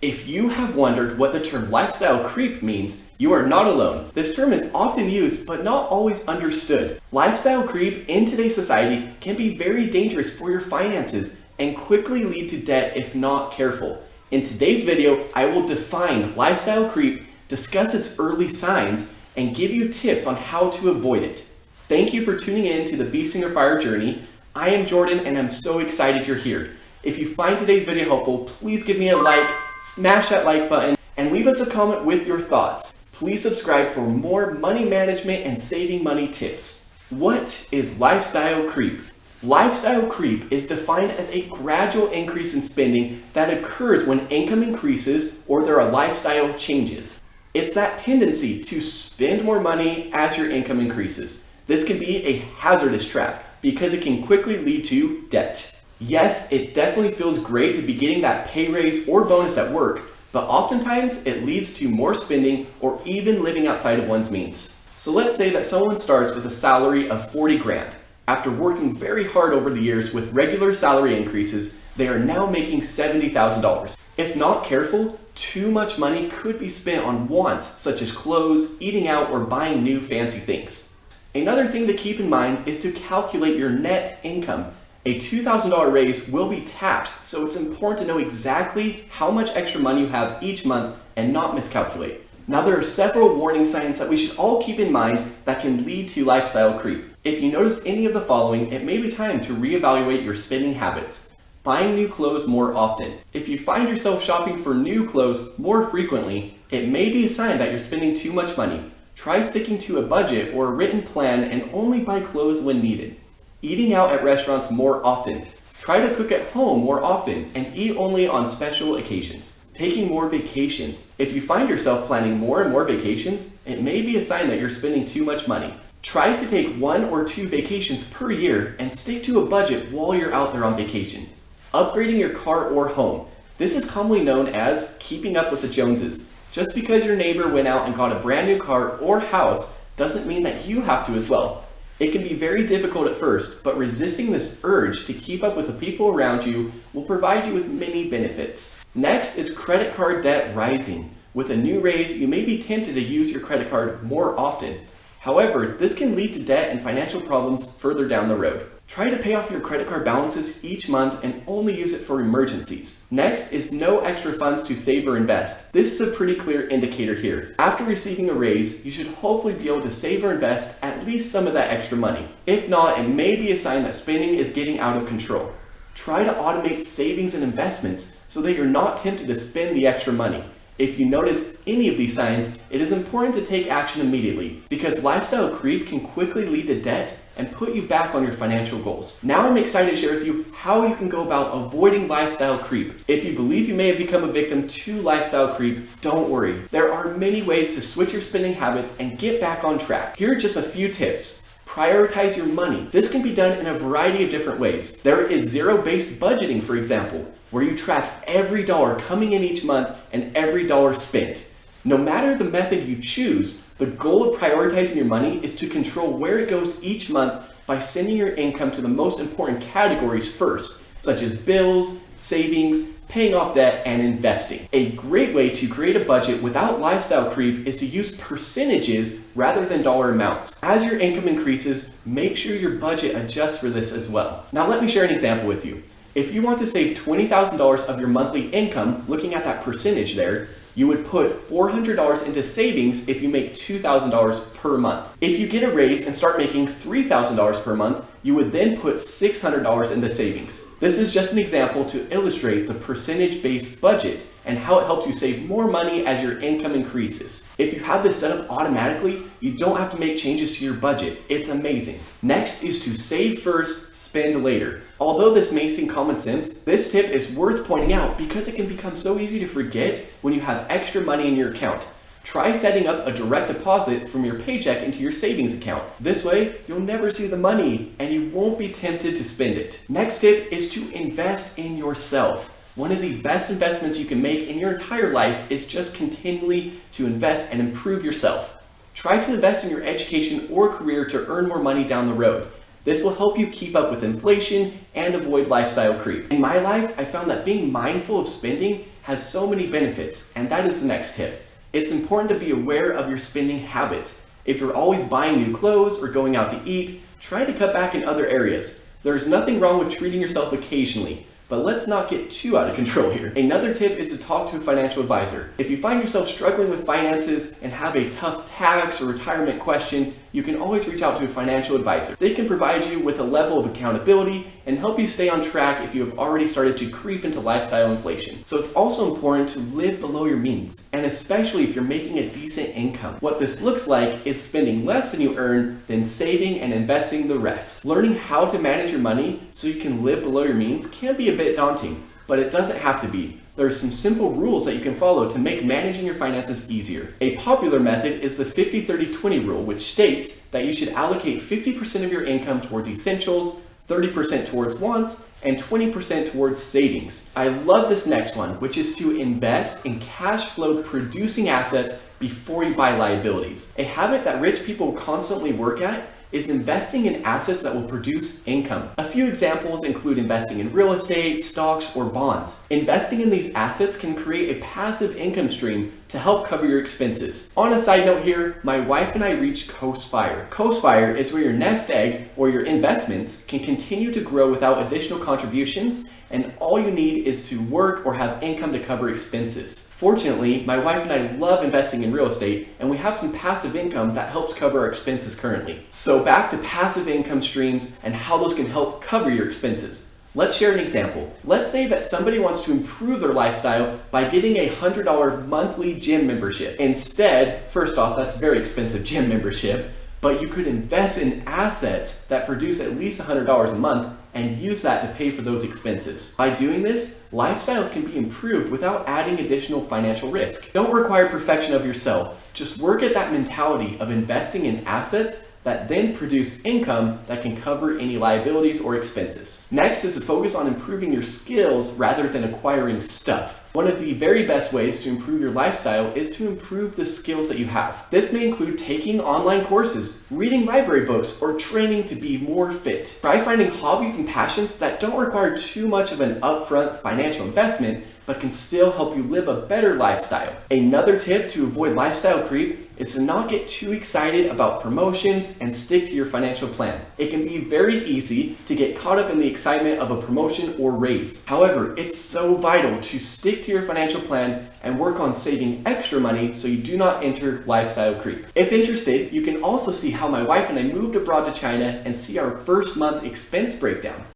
If you have wondered what the term lifestyle creep means, you are not alone. This term is often used but not always understood. Lifestyle creep in today's society can be very dangerous for your finances and quickly lead to debt if not careful. In today's video, I will define lifestyle creep, discuss its early signs, and give you tips on how to avoid it. Thank you for tuning in to the Beast in Your Fire journey. I am Jordan and I'm so excited you're here. If you find today's video helpful, please give me a like, smash that like button, and leave us a comment with your thoughts. Please subscribe for more money management and saving money tips. What is lifestyle creep? Lifestyle creep is defined as a gradual increase in spending that occurs when income increases or there are lifestyle changes. It's that tendency to spend more money as your income increases. This can be a hazardous trap because it can quickly lead to debt. Yes, it definitely feels great to be getting that pay raise or bonus at work, but oftentimes it leads to more spending or even living outside of one's means. So let's say that someone starts with a salary of 40 grand. After working very hard over the years with regular salary increases, they are now making $70,000. If not careful, too much money could be spent on wants such as clothes, eating out, or buying new fancy things. Another thing to keep in mind is to calculate your net income. A $2,000 raise will be taxed, so it's important to know exactly how much extra money you have each month and not miscalculate. Now, there are several warning signs that we should all keep in mind that can lead to lifestyle creep. If you notice any of the following, it may be time to reevaluate your spending habits. Buying new clothes more often. If you find yourself shopping for new clothes more frequently, it may be a sign that you're spending too much money. Try sticking to a budget or a written plan and only buy clothes when needed. Eating out at restaurants more often. Try to cook at home more often and eat only on special occasions. Taking more vacations. If you find yourself planning more and more vacations, it may be a sign that you're spending too much money. Try to take 1 or 2 vacations per year and stick to a budget while you're out there on vacation. Upgrading your car or home. This is commonly known as keeping up with the Joneses. Just because your neighbor went out and got a brand new car or house doesn't mean that you have to as well. It can be very difficult at first, but resisting this urge to keep up with the people around you will provide you with many benefits. Next is credit card debt rising. With a new raise, you may be tempted to use your credit card more often. However, this can lead to debt and financial problems further down the road. Try to pay off your credit card balances each month and only use it for emergencies. Next is no extra funds to save or invest. This is a pretty clear indicator here. After receiving a raise, you should hopefully be able to save or invest at least some of that extra money. If not, it may be a sign that spending is getting out of control. Try to automate savings and investments so that you're not tempted to spend the extra money. If you notice any of these signs, it is important to take action immediately because lifestyle creep can quickly lead to debt and put you back on your financial goals. Now I'm excited to share with you how you can go about avoiding lifestyle creep. If you believe you may have become a victim to lifestyle creep, don't worry. There are many ways to switch your spending habits and get back on track. Here are just a few tips. Prioritize your money. This can be done in a variety of different ways. There is zero-based budgeting, for example, where you track every dollar coming in each month and every dollar spent. No matter the method you choose, the goal of prioritizing your money is to control where it goes each month by sending your income to the most important categories first, such as bills, savings, paying off debt, and investing. A great way to create a budget without lifestyle creep is to use percentages rather than dollar amounts. As your income increases, make sure your budget adjusts for this as well. Now let me share an example with you. If you want to save $20,000 of your monthly income, looking at that percentage there, you would put $400 into savings if you make $2,000 per month. If you get a raise and start making $3,000 per month, you would then put $600 into savings. This is just an example to illustrate the percentage-based budget and how it helps you save more money as your income increases. If you have this set up automatically, you don't have to make changes to your budget. It's amazing. Next is to save first, spend later. Although this may seem common sense, this tip is worth pointing out because it can become so easy to forget when you have extra money in your account. Try setting up a direct deposit from your paycheck into your savings account. This way, you'll never see the money and you won't be tempted to spend it. Next tip is to invest in yourself. One of the best investments you can make in your entire life is just continually to invest and improve yourself. Try to invest in your education or career to earn more money down the road. This will help you keep up with inflation and avoid lifestyle creep. In my life, I found that being mindful of spending has so many benefits, and that is the next tip. It's important to be aware of your spending habits. If you're always buying new clothes or going out to eat, try to cut back in other areas. There is nothing wrong with treating yourself occasionally, but let's not get too out of control here. Another tip is to talk to a financial advisor. If you find yourself struggling with finances and have a tough tax or retirement question, you can always reach out to a financial advisor. They can provide you with a level of accountability and help you stay on track if you have already started to creep into lifestyle inflation. So it's also important to live below your means, and especially if you're making a decent income. What this looks like is spending less than you earn, then saving and investing the rest. Learning how to manage your money so you can live below your means can be a bit daunting, but it doesn't have to be. There are some simple rules that you can follow to make managing your finances easier. A popular method is the 50-30-20 rule, which states that you should allocate 50% of your income towards essentials, 30% towards wants, and 20% towards savings. I love this next one, which is to invest in cash flow producing assets before you buy liabilities. A habit that rich people constantly work at is investing in assets that will produce income. A few examples include investing in real estate, stocks, or bonds. Investing in these assets can create a passive income stream to help cover your expenses. On a side note here, my wife and I reached Coast Fire. Coast Fire is where your nest egg or your investments can continue to grow without additional contributions, and all you need is to work or have income to cover expenses. Fortunately, my wife and I love investing in real estate, and we have some passive income that helps cover our expenses currently. So back to passive income streams and how those can help cover your expenses. Let's share an example. Let's say that somebody wants to improve their lifestyle by getting a $100 monthly gym membership. Instead, first off, that's a very expensive gym membership, but you could invest in assets that produce at least $100 a month and use that to pay for those expenses. By doing this, lifestyles can be improved without adding additional financial risk. Don't require perfection of yourself. Just work at that mentality of investing in assets that then produce income that can cover any liabilities or expenses. Next is to focus on improving your skills rather than acquiring stuff. One of the very best ways to improve your lifestyle is to improve the skills that you have. This may include taking online courses, reading library books, or training to be more fit. Try finding hobbies and passions that don't require too much of an upfront financial investment, but can still help you live a better lifestyle. Another tip to avoid lifestyle creep is to not get too excited about promotions and stick to your financial plan. It can be very easy to get caught up in the excitement of a promotion or raise. However, it's so vital to stick to your financial plan and work on saving extra money so you do not enter lifestyle creep. If interested, you can also see how my wife and I moved abroad to China and see our first month expense breakdown.